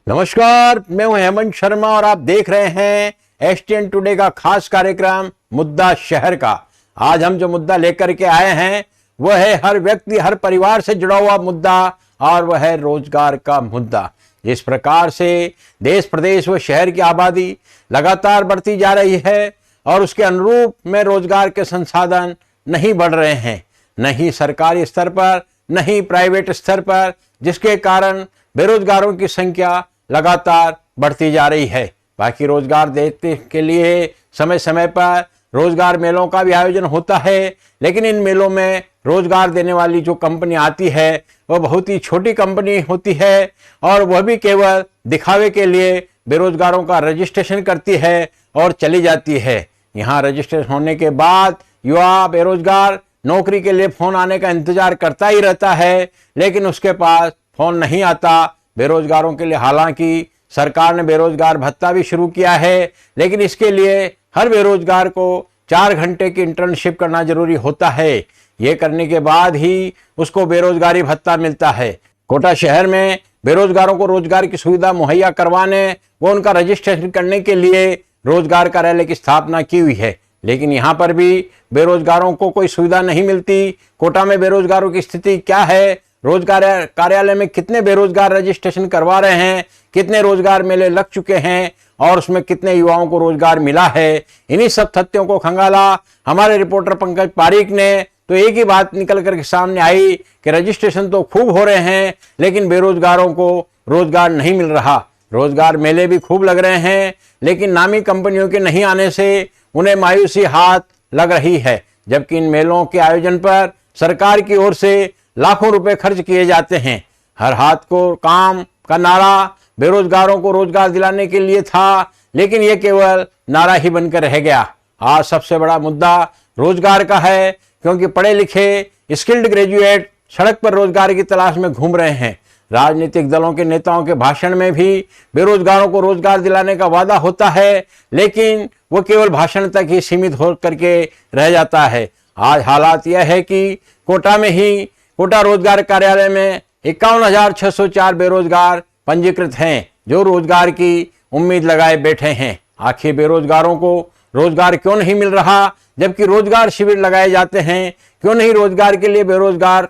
नमस्कार, मैं हूं हेमंत शर्मा और आप देख रहे हैं एसटीएन टुडे का खास कार्यक्रम मुद्दा शहर का। आज हम जो मुद्दा लेकर के आए हैं वह है हर व्यक्ति, हर परिवार से जुड़ा हुआ मुद्दा और वह है रोजगार का मुद्दा। जिस प्रकार से देश, प्रदेश व शहर की आबादी लगातार बढ़ती जा रही है और उसके अनुरूप में रोजगार के संसाधन नहीं बढ़ रहे हैं, न ही सरकारी स्तर पर न ही प्राइवेट स्तर पर, जिसके कारण बेरोजगारों की संख्या लगातार बढ़ती जा रही है। बाकी रोजगार देने के लिए समय समय पर रोजगार मेलों का भी आयोजन होता है, लेकिन इन मेलों में रोजगार देने वाली जो कंपनी आती है वह बहुत ही छोटी कंपनी होती है और वह भी केवल दिखावे के लिए बेरोजगारों का रजिस्ट्रेशन करती है और चली जाती है। यहाँ रजिस्ट्रेशन होने के बाद युवा बेरोजगार नौकरी के लिए फोन आने का इंतजार करता ही रहता है, लेकिन उसके पास फोन नहीं आता बेरोजगारों के लिए। हालांकि सरकार ने बेरोजगार भत्ता भी शुरू किया है, लेकिन इसके लिए हर बेरोजगार को 4 घंटे की इंटर्नशिप करना जरूरी होता है। ये करने के बाद ही उसको बेरोजगारी भत्ता मिलता है। कोटा शहर में बेरोजगारों को रोजगार की सुविधा मुहैया करवाने व उनका रजिस्ट्रेशन करने के लिए रोजगार कार्यालय की स्थापना की हुई है, लेकिन यहाँ पर भी बेरोजगारों को कोई सुविधा नहीं मिलती। कोटा में बेरोजगारों की स्थिति क्या है, रोजगार कार्यालय में कितने बेरोजगार रजिस्ट्रेशन करवा रहे हैं, कितने रोजगार मेले लग चुके हैं और उसमें कितने युवाओं को रोजगार मिला है, इन्हीं सब तथ्यों को खंगाला हमारे रिपोर्टर पंकज पारीक ने। तो एक ही बात निकल कर के सामने आई कि रजिस्ट्रेशन तो खूब हो रहे हैं, लेकिन बेरोजगारों को रोजगार नहीं मिल रहा। रोजगार मेले भी खूब लग रहे हैं, लेकिन नामी कंपनियों के नहीं आने से उन्हें मायूसी हाथ लग रही है। जबकि इन मेलों के आयोजन पर सरकार की ओर से लाखों रुपए खर्च किए जाते हैं। हर हाथ को काम का नारा बेरोजगारों को रोजगार दिलाने के लिए था, लेकिन यह केवल नारा ही बनकर रह गया। आज सबसे बड़ा मुद्दा रोजगार का है, क्योंकि पढ़े लिखे स्किल्ड ग्रेजुएट सड़क पर रोजगार की तलाश में घूम रहे हैं। राजनीतिक दलों के नेताओं के भाषण में भी बेरोजगारों को रोजगार दिलाने का वादा होता है, लेकिन वो केवल भाषण तक ही सीमित हो करके रह जाता है। आज हालात यह है कि कोटा में ही कोटा रोजगार कार्यालय में 51,604 बेरोजगार पंजीकृत हैं, जो रोजगार की उम्मीद लगाए बैठे हैं। आखिर बेरोजगारों को रोजगार क्यों नहीं मिल रहा, जबकि रोजगार शिविर लगाए जाते हैं? क्यों नहीं रोजगार के लिए बेरोजगार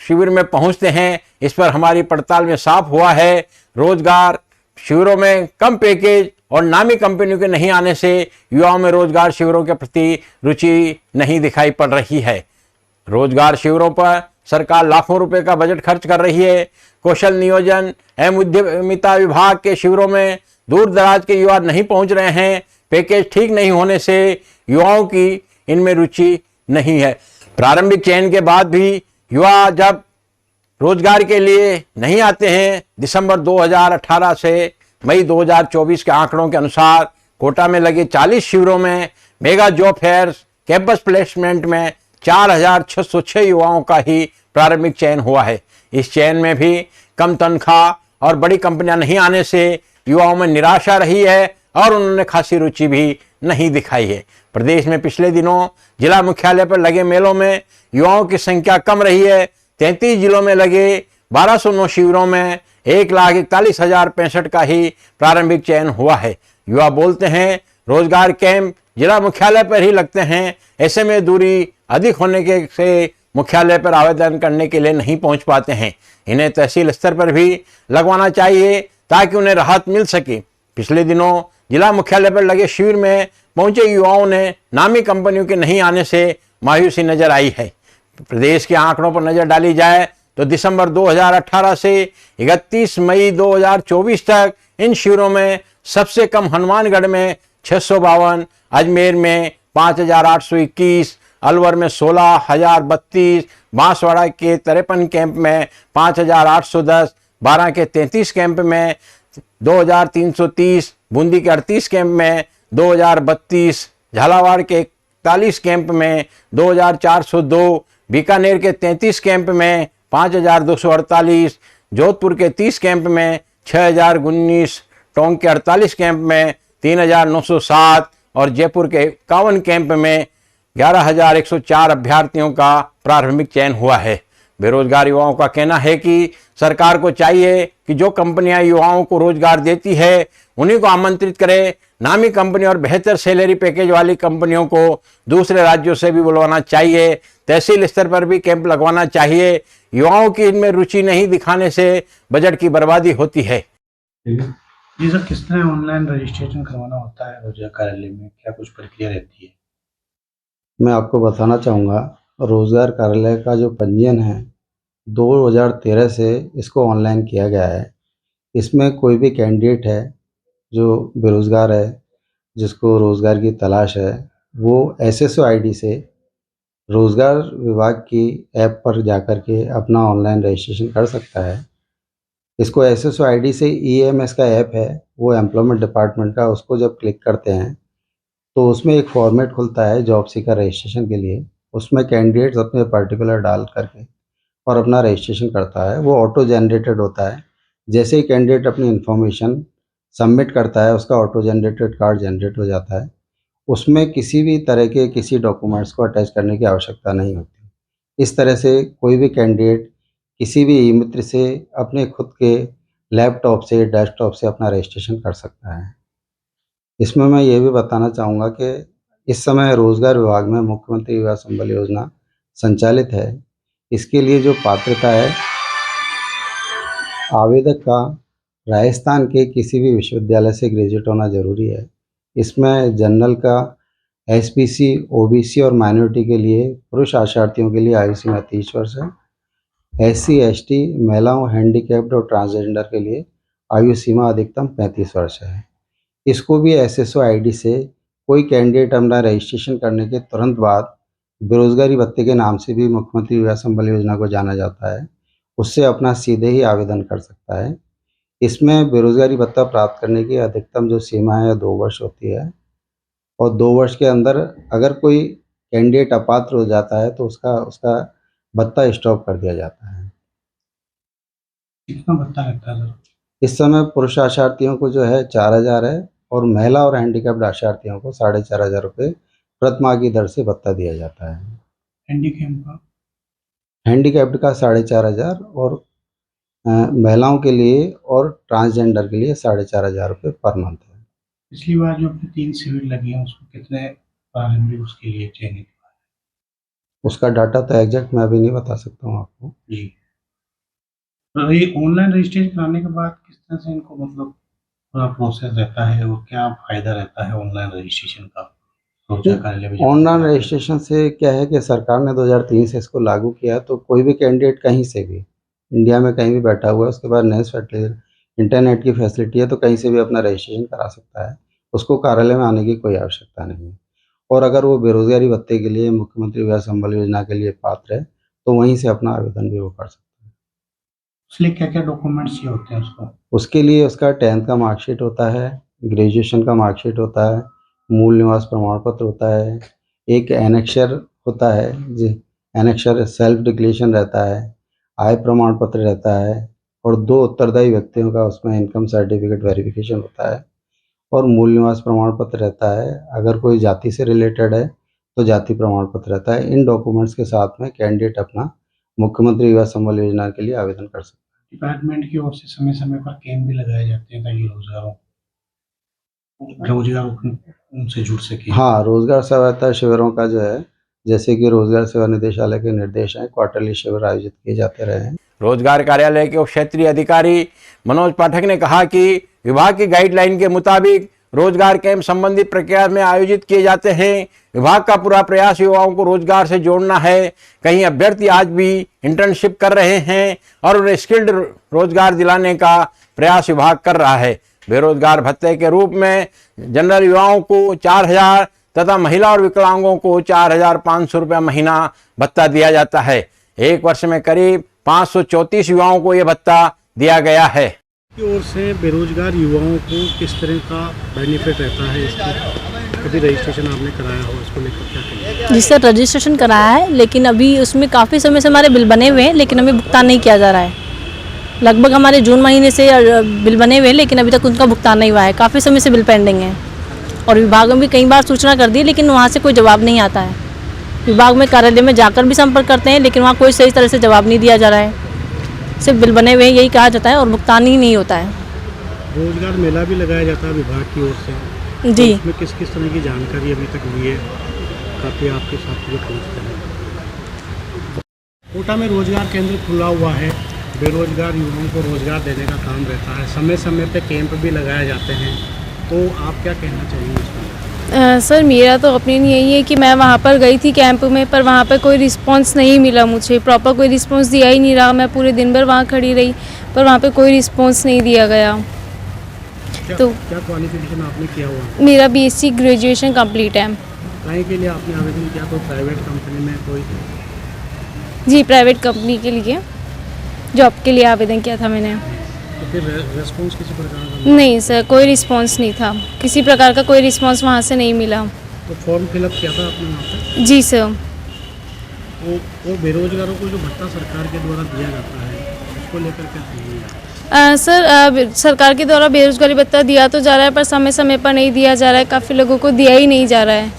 शिविर में पहुंचते हैं? इस पर हमारी पड़ताल में साफ हुआ है। रोजगार शिविरों में कम पैकेज और नामी कंपनियों के नहीं आने से युवाओं में रोजगार शिविरों के प्रति रुचि नहीं दिखाई पड़ रही है। रोजगार शिविरों पर सरकार लाखों रुपए का बजट खर्च कर रही है। कौशल नियोजन एवं उद्यमिता विभाग के शिविरों में दूर दराज के युवा नहीं पहुंच रहे हैं। पैकेज ठीक नहीं होने से युवाओं की इनमें रुचि नहीं है। प्रारंभिक चयन के बाद भी युवा जब रोजगार के लिए नहीं आते हैं, दिसंबर 2018 से मई 2024 के आंकड़ों के अनुसार कोटा में लगे 40 शिविरों में mega job fairs campus placement में 4,606 युवाओं का ही प्रारंभिक चयन हुआ है। इस चयन में भी कम तनख्वाह और बड़ी कंपनियां नहीं आने से युवाओं में निराशा रही है और उन्होंने खासी रुचि भी नहीं दिखाई है। प्रदेश में पिछले दिनों जिला मुख्यालय पर लगे मेलों में युवाओं की संख्या कम रही है। 33 जिलों में लगे 1209 शिविरों में 1,41,065 का ही प्रारंभिक चयन हुआ है। युवा बोलते हैं रोजगार कैंप जिला मुख्यालय पर ही लगते हैं, ऐसे में दूरी अधिक होने के से मुख्यालय पर आवेदन करने के लिए नहीं पहुंच पाते हैं। इन्हें तहसील स्तर पर भी लगवाना चाहिए ताकि उन्हें राहत मिल सके। पिछले दिनों जिला मुख्यालय पर लगे शिविर में पहुंचे युवाओं ने नामी कंपनियों के नहीं आने से मायूसी नजर आई है। प्रदेश के आंकड़ों पर नजर डाली जाए तो दिसंबर 2018 से 31 मई 2024 तक इन शिविरों में सबसे कम हनुमानगढ़ में 652, अजमेर में 5,821, अलवर में 16,032, बांसवाड़ा के 53 कैंप में 5,810, बारां के 33 कैंप में 2,330, बूंदी के 38 कैंप में 2,032, झालावाड़ के 41 कैंप में 2,402, बीकानेर के 33 कैंप में 5,248, जोधपुर के 30 कैंप में 6,019, टोंक के 48 कैंप में 3,907 और जयपुर के 51 कैंप में 11,104 अभ्यर्थियों का प्रारंभिक चयन हुआ है। बेरोजगार युवाओं का कहना है कि सरकार को चाहिए कि जो कंपनियां युवाओं को रोजगार देती है उन्हीं को आमंत्रित करे। नामी कंपनी और बेहतर सैलरी पैकेज वाली कंपनियों को दूसरे राज्यों से भी बुलवाना चाहिए। तहसील स्तर पर भी कैंप लगवाना चाहिए। युवाओं की इनमें रुचि नहीं दिखाने से बजट की बर्बादी होती है। जी सर, किस तरह ऑनलाइन रजिस्ट्रेशन करवाना होता है रोजगार कार्यालय में, क्या कुछ प्रक्रिया रहती है? मैं आपको बताना चाहूँगा, रोज़गार कार्यालय का जो पंजीयन है 2013 से इसको ऑनलाइन किया गया है। इसमें कोई भी कैंडिडेट है जो बेरोज़गार है, जिसको रोज़गार की तलाश है, वो एसएसओ आईडी से रोज़गार विभाग की ऐप पर जाकर के अपना ऑनलाइन रजिस्ट्रेशन कर सकता है। इसको एसएसओ आईडी से ईएमएस का ऐप है, वो एम्प्लॉयमेंट डिपार्टमेंट का, उसको जब क्लिक करते हैं तो उसमें एक फॉर्मेट खुलता है जॉब सीकर रजिस्ट्रेशन के लिए। उसमें कैंडिडेट्स अपने पर्टिकुलर डाल करके और अपना रजिस्ट्रेशन करता है। वो ऑटो जनरेटेड होता है। जैसे ही कैंडिडेट अपनी इन्फॉर्मेशन सबमिट करता है, उसका ऑटो जनरेटेड कार्ड जनरेट हो जाता है। उसमें किसी भी तरह के किसी डॉक्यूमेंट्स को अटैच करने की आवश्यकता नहीं होती। इस तरह से कोई भी कैंडिडेट किसी भी ई-मित्र से अपने खुद के लैपटॉप से, डेस्कटॉप से अपना रजिस्ट्रेशन कर सकता है। इसमें मैं ये भी बताना चाहूँगा कि इस समय रोज़गार विभाग में मुख्यमंत्री युवा संबल योजना संचालित है। इसके लिए जो पात्रता है, आवेदक का राजस्थान के किसी भी विश्वविद्यालय से ग्रेजुएट होना ज़रूरी है। इसमें जनरल का, एसबीसी, ओबीसी और माइनॉरिटी के लिए, पुरुष आशार्थियों के लिए आयु सीमा 30 वर्ष है। एससी, एसटी, महिलाओं, हैंडीकैप्ड और ट्रांसजेंडर के लिए आयु सीमा अधिकतम 35 वर्ष है। इसको भी एसएसओ आईडी से कोई कैंडिडेट अपना रजिस्ट्रेशन करने के तुरंत बाद बेरोजगारी भत्ते के नाम से भी मुख्यमंत्री युवा संबल योजना को जाना जाता है, उससे अपना सीधे ही आवेदन कर सकता है। इसमें बेरोजगारी भत्ता प्राप्त करने की अधिकतम जो सीमा है 2 वर्ष होती है और 2 वर्ष के अंदर अगर कोई कैंडिडेट अपात्र हो जाता है तो उसका भत्ता स्टॉप कर दिया जाता है। कितना भत्ता लगता है सर? इस समय पुरुष आशार्थियों को जो है 4000 है और महिला और हैंडीकैप्ड आशार्थियों को 4500 रुपये प्रतिमाह की दर से भत्ता दिया जाता है। हैंडीकैप्ड का 4500 और महिलाओं के लिए और ट्रांसजेंडर के लिए 4500 रुपये पर मंथ है। पिछली बार जो अपनी 3 शिविर लगी हैं उसको कितने प्रारंभिक उसके लिए चयनित हुआ है? उसका डाटा तो एग्जैक्ट मैं अभी नहीं बता सकता हूँ आपको। जी, तो ये ऑनलाइन रजिस्ट्रेशन कराने के बाद किस तरह से इनको मतलब पूरा प्रोसेस रहता है और क्या फ़ायदा रहता है ऑनलाइन रजिस्ट्रेशन का रोजगार कार्यालय में? ऑनलाइन रजिस्ट्रेशन से क्या है कि सरकार ने 2003 से इसको लागू किया, तो कोई भी कैंडिडेट कहीं से भी, इंडिया में कहीं भी बैठा हुआ है, उसके बाद नेट इंटरनेट की फैसिलिटी है, तो कहीं से भी अपना रजिस्ट्रेशन करा सकता है। उसको कार्यालय में आने की कोई आवश्यकता नहीं है। और अगर वो बेरोजगारी भत्ते के लिए, मुख्यमंत्री युवा संबल योजना के लिए पात्र है, तो वहीं से अपना आवेदन भी वो कर सकता है। उसके लिए क्या-क्या डॉक्यूमेंट्स चाहिए होते हैं उसको? उसके लिए उसका 10th का मार्कशीट होता है, ग्रेजुएशन का मार्कशीट होता है, मूल निवास प्रमाण पत्र होता है, एक एनेक्सर होता है, एनेक्सर सेल्फ डिक्लेरेशन रहता है, आय प्रमाण पत्र रहता है और 2 उत्तरदायी व्यक्तियों का उसमें इनकम सर्टिफिकेट वेरिफिकेशन होता है और मूल निवास प्रमाण पत्र रहता है। अगर कोई जाति से रिलेटेड है तो जाति प्रमाण पत्र रहता है। इन डॉक्यूमेंट्स के साथ में कैंडिडेट अपना मुख्यमंत्री युवा संबल योजना के लिए आवेदन कर सकता है। डिपार्टमेंट की ओर से समय-समय पर कैंप भी लगाए जाते हैं ताकि रोजगार उनसे जुड़ सके। हाँ, रोजगार सहायता शिविरों का जो है, जैसे कि रोजगार सेवा निदेशालय के निर्देश हैं, क्वार्टरली शिविर आयोजित किए जाते रहे हैं। रोजगार कार्यालय के उप क्षेत्रीय अधिकारी मनोज पाठक ने कहा कि विभाग की गाइडलाइन के मुताबिक रोजगार कैंप संबंधित प्रक्रिया में आयोजित किए जाते हैं। विभाग का पूरा प्रयास युवाओं को रोजगार से जोड़ना है। कहीं अभ्यर्थी आज भी इंटर्नशिप कर रहे हैं और उन्हें स्किल्ड रोजगार दिलाने का प्रयास विभाग कर रहा है। बेरोजगार भत्ते के रूप में जनरल युवाओं को 4000 तथा महिला और विकलांगों को 4500 रुपये महीना भत्ता दिया जाता है। एक वर्ष में करीब 534 युवाओं को यह भत्ता दिया गया है। की ओर से बेरोजगार युवाओं को किस तरह का बेनिफिट रहता है? इसकी कभी रजिस्ट्रेशन आपने कराया हो, इसको लेकर क्या कहेंगे? जी सर, रजिस्ट्रेशन कराया है, लेकिन अभी उसमें काफ़ी समय से हमारे बिल बने हुए हैं, लेकिन हमें भुगतान नहीं किया जा रहा है। लगभग हमारे जून महीने से बिल बने हुए हैं, लेकिन अभी तक उनका भुगतान नहीं हुआ है। काफ़ी समय से बिल पेंडिंग है और विभाग में भी कई बार सूचना कर दी, लेकिन वहाँ से कोई जवाब नहीं आता है। विभाग में कार्यालय में जाकर भी संपर्क करते हैं, लेकिन वहाँ कोई सही तरह से जवाब नहीं दिया जा रहा है। सिर्फ बिल बने हुए हैं यही कहा जाता है और भुगतान ही नहीं होता है। रोजगार मेला भी लगाया जाता है विभाग की ओर से, जी। तो उसमें किस किस तरह की जानकारी अभी तक हुई है, काफ़ी आपके साथ जो पहुँचते हैं। कोटा में रोजगार केंद्र खुला हुआ है, बेरोजगार युवाओं को रोजगार देने का काम रहता है, समय समय पे कैंप भी लगाए जाते हैं, तो आप क्या कहना चाहेंगे इसमें? सर मेरा तो ओपिनियन यही है कि मैं वहाँ पर गई थी कैंप में, पर वहाँ पर कोई रिस्पांस नहीं मिला मुझे, प्रॉपर कोई रिस्पांस दिया ही नहीं रहा। मैं पूरे दिन भर वहाँ खड़ी रही पर वहाँ पर कोई रिस्पांस नहीं दिया गया। तो क्या क्वालिफिकेशन आपने किया हुआ? मेरा BSc ग्रेजुएशन कंप्लीट है। काय के लिए आपने आवेदन किया? कोई प्राइवेट कंपनी में कोई? जी, प्राइवेट कंपनी के लिए जॉब के लिए आवेदन किया था मैंने। तो फिर रेस्पॉन्स किसी प्रकार का? नहीं सर, कोई रिस्पांस नहीं था, किसी प्रकार का कोई रिस्पांस वहाँ से नहीं मिला। तो फॉर्म फिलअप किया था आपने वहाँ पे? जी सर। वो बेरोजगारों को जो भत्ता सरकार के द्वारा दिया जाता है उसको लेकर क्या कहेंगे? सर सरकार के द्वारा बेरोजगारी भत्ता दिया तो जा रहा है, पर समय समय पर नहीं दिया जा रहा है। काफ़ी लोगों को दिया ही नहीं जा रहा है,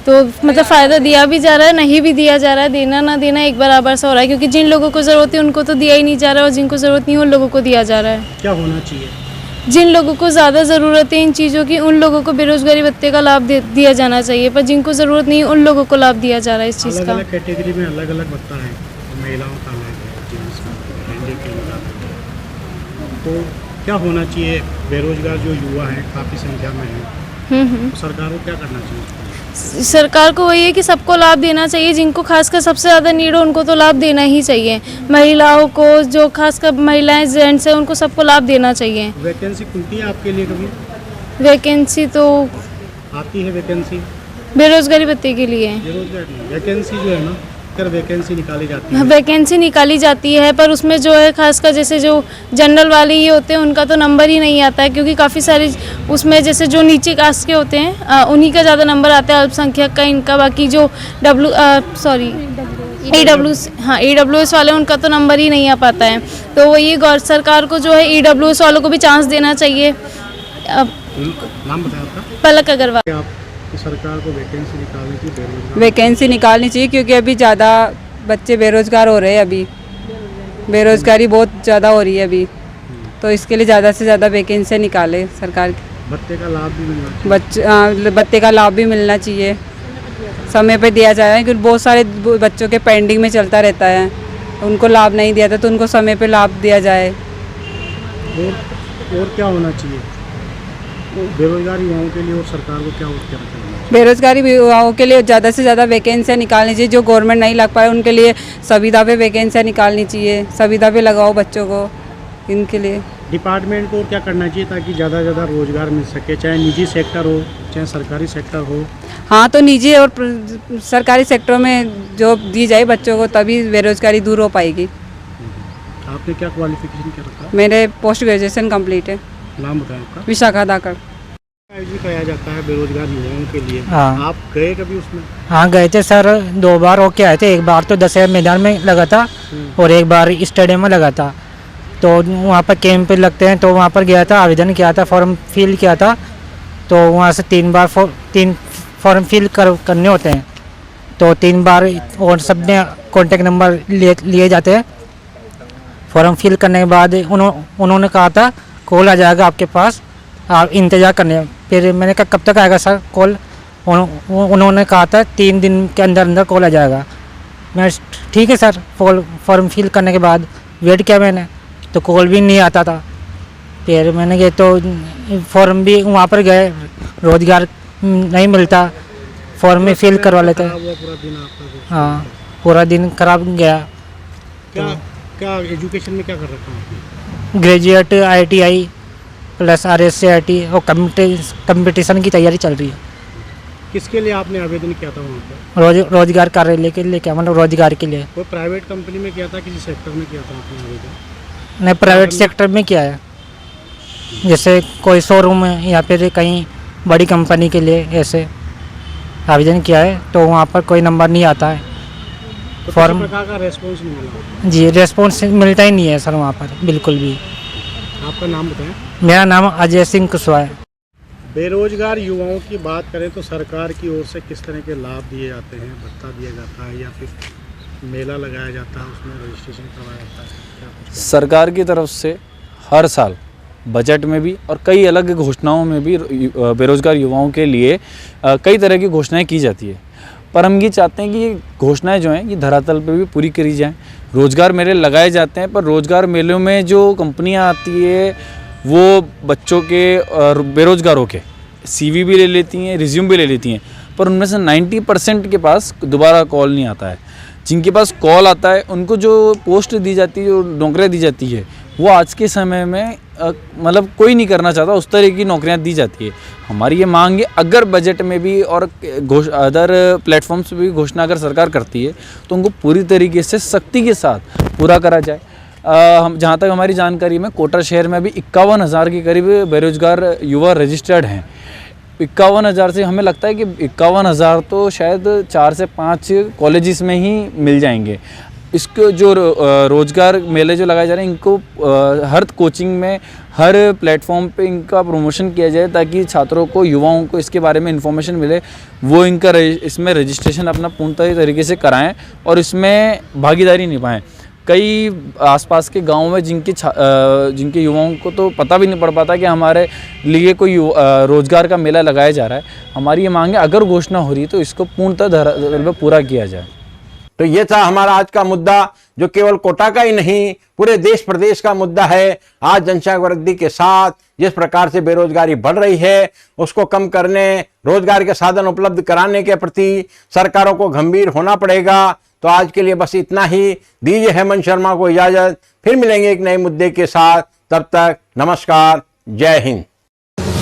तो मतलब फ़ायदा दिया भी जा रहा है, नहीं भी दिया जा रहा है। देना ना देना एक बराबर सा हो रहा है, क्योंकि जिन लोगों को ज़रूरत है उनको तो दिया ही नहीं जा रहा है और जिनको ज़रूरत नहीं है उन लोगों को दिया जा रहा है। क्या होना चाहिए? जिन लोगों को ज़्यादा ज़रूरत है इन चीज़ों की उन लोगों को बेरोजगारी भत्ते का लाभ दिया जाना चाहिए, पर जिनको ज़रूरत नहीं है उन लोगों को लाभ दिया जा रहा है इस चीज़ का। अलग अलग कैटेगरी में अलग अलग भत्ता है, महिलाओं का अलग है, जेंट्स का, हैंडीकैप का। तो क्या होना चाहिए? बेरोजगार जो युवा है काफ़ी संख्या में है, तो सरकार को क्या करना चाहिए? सरकार को वही है कि सबको लाभ देना चाहिए। जिनको खासकर सबसे ज़्यादा नीड हो उनको तो लाभ देना ही चाहिए। महिलाओं को, जो खासकर महिलाएं जेंट्स हैं, उनको सबको लाभ देना चाहिए। वैकेंसी खुलती है आपके लिए कभी? वैकेंसी तो आती है वैकेंसी बेरोजगारी भत्ते के लिए। बेरोजगार नहीं, वैकेंसी जो है ना, कर वैकेंसी निकाली जाती है। वैकेंसी निकाली जाती है, पर उसमें जो है खासकर जैसे जो जनरल वाले ये होते हैं उनका तो नंबर ही नहीं आता है, क्योंकि काफ़ी सारे उसमें जैसे जो नीचे कास्ट के होते हैं उन्हीं का ज़्यादा नंबर आता है, अल्पसंख्यक का इनका। बाकी जो EWS वाले उनका तो नंबर ही नहीं आ पाता है। तो वही सरकार को जो है EWS वालों को भी चांस देना चाहिए। नाम बताया आपका? पलक अग्रवाल। आप सरकार को वैकेंसी निकालने की बेरोजगार वैकेंसी निकालनी चाहिए, क्योंकि अभी ज़्यादा बच्चे बेरोज़गार हो रहे हैं। अभी बेरोज़गारी बहुत ज़्यादा हो रही है अभी, तो इसके लिए ज़्यादा से ज़्यादा वैकेंसी निकाले सरकार। भत्ते का लाभ भी मिलना चाहिए। भत्ते का लाभ भी मिलना चाहिए, समय पे दिया जाए, क्योंकि बहुत सारे बच्चों के पेंडिंग में चलता रहता है, उनको लाभ नहीं दिया था, तो उनको समय पे लाभ दिया जाए। और क्या होना चाहिए बेरोजगार युवाओं के लिए, और सरकार को क्या करना चाहिए? बेरोजगारी युवाओं के लिए ज़्यादा से ज़्यादा वैकेंसियाँ निकालनी चाहिए। जो गवर्नमेंट नहीं लग पाए उनके लिए संविदा पे वैकेंसियाँ निकालनी चाहिए, संविदा पे लगाओ बच्चों को, इनके लिए। डिपार्टमेंट को क्या करना चाहिए ताकि ज़्यादा से ज़्यादा रोजगार मिल सके, चाहे निजी सेक्टर हो चाहे सरकारी सेक्टर हो? हाँ, तो निजी और सरकारी सेक्टरों में जॉब दी जाए बच्चों को, तभी बेरोजगारी दूर हो पाएगी। आपने क्या क्वालिफिकेशन क्या रखा? मेरे पोस्ट ग्रेजुएशन कंप्लीट है। नाम बताएं आपका? विशाखा धाकड़। आयोजन कराया जाता है बेरोजगार युवाओं के लिए। हाँ। आप गए कभी उसमें? हाँ गए थे सर, 2 बार होके आए थे। एक बार तो दशहरा मैदान में लगा था और एक बार स्टेडियम में लगा था। तो वहाँ पर कैंप लगते हैं, तो वहाँ पर गया था, आवेदन किया था, फॉर्म फिल किया था। तो वहाँ से 3 फॉर्म फिल करने होते हैं, तो 3 बार, और सब में कॉन्टेक्ट नंबर लिए जाते हैं। फॉर्म फिल करने के बाद उन्होंने कहा था कॉल आ जाएगा आपके पास, आप इंतज़ार करने। फिर मैंने कहा कब तक आएगा सर कॉल? उन्होंने कहा था 3 दिन के अंदर अंदर कॉल आ जाएगा। मैं ठीक है सर, फॉर्म फिल करने के बाद वेट किया मैंने, तो कॉल भी नहीं आता था। फिर मैंने गए तो फॉर्म भी वहाँ पर गए, रोज़गार नहीं मिलता, फॉर्म में फिल करवा लेते हैं। पूरा दिन आपका? हाँ, पूरा दिन खराब गया। क्या एजुकेशन में क्या कर रखा हूँ? ग्रेजुएट ITI प्लस RSCIT और कंपटीशन की तैयारी चल रही है। किसके लिए आपने आवेदन किया था वहाँ पर? रोजगार कार्यालय के लिए, क्या मतलब रोजगार के लिए। वो प्राइवेट कंपनी में किया था, किसी सेक्टर में किया था आपने आवेदन? नहीं, प्राइवेट सेक्टर में किया है, जैसे कोई शोरूम है या फिर कहीं बड़ी कंपनी के लिए ऐसे आवेदन किया है, तो वहाँ पर कोई नंबर नहीं आता है। तो फॉर्म किसी प्रकार का रेस्पॉन्स नहीं मिला? जी, रेस्पॉन्स मिलता ही नहीं है सर वहाँ पर, बिल्कुल भी। आपका नाम बताएं? मेरा नाम अजय सिंह कुशवाहा है। बेरोजगार युवाओं की बात करें तो सरकार की ओर से किस तरह के लाभ दिए जाते हैं? भत्ता दिया जाता है या फिर मेला लगाया जाता है, उसमें रजिस्ट्रेशन करवाया जाता है, क्या कुछ? सरकार की तरफ से हर साल बजट में भी और कई अलग घोषणाओं में भी बेरोजगार युवाओं के लिए कई तरह की घोषणाएं की जाती है। पर हम ये चाहते हैं कि ये घोषणाएं जो हैं ये धरातल पे भी पूरी करी जाएं। रोज़गार मेले लगाए जाते हैं, पर रोज़गार मेलों में जो कंपनियां आती है वो बच्चों के बेरोजगारों के CV भी ले लेती हैं, रिज्यूम भी ले लेती हैं, पर उनमें से 90% के पास दोबारा कॉल नहीं आता है। जिनके पास कॉल आता है उनको जो पोस्ट दी जाती है, जो नौकरियां दी जाती है, वो आज के समय में मतलब कोई नहीं करना चाहता, उस तरह की नौकरियां दी जाती है। हमारी ये मांग है अगर बजट में भी और अदर प्लेटफॉर्म्स पे भी घोषणा अगर सरकार करती है तो उनको पूरी तरीके से सख्ती के साथ पूरा करा जाए। हम जहाँ तक हमारी जानकारी में कोटा शहर में अभी 51,000 के करीब बेरोजगार युवा रजिस्टर्ड हैं। 51,000 से हमें लगता है कि 51,000 तो शायद 4 से 5 कॉलेजेस में ही मिल जाएंगे। इसको जो रोज़गार मेले जो लगाए जा रहे हैं इनको हर कोचिंग में, हर प्लेटफॉर्म पे इनका प्रमोशन किया जाए ताकि छात्रों को, युवाओं को इसके बारे में इन्फॉर्मेशन मिले, वो इनका इसमें रजिस्ट्रेशन अपना पूर्णतः तरीके से कराएं और इसमें भागीदारी निभाएं। कई आसपास के गांव में जिनके युवाओं को तो पता भी नहीं पड़ पाता कि हमारे लिए कोई रोज़गार का मेला लगाया जा रहा है। हमारी ये मांग है अगर घोषणा हो रही है तो इसको पूर्णतः धरातल पर पूरा किया जाए। तो ये था हमारा आज का मुद्दा, जो केवल कोटा का ही नहीं पूरे देश प्रदेश का मुद्दा है। आज जनसंख्या वृद्धि के साथ जिस प्रकार से बेरोजगारी बढ़ रही है, उसको कम करने, रोजगार के साधन उपलब्ध कराने के प्रति सरकारों को गंभीर होना पड़ेगा। तो आज के लिए बस इतना ही। दीजिए हेमंत शर्मा को इजाजत, फिर मिलेंगे एक नए मुद्दे के साथ। तब तक नमस्कार, जय हिंद।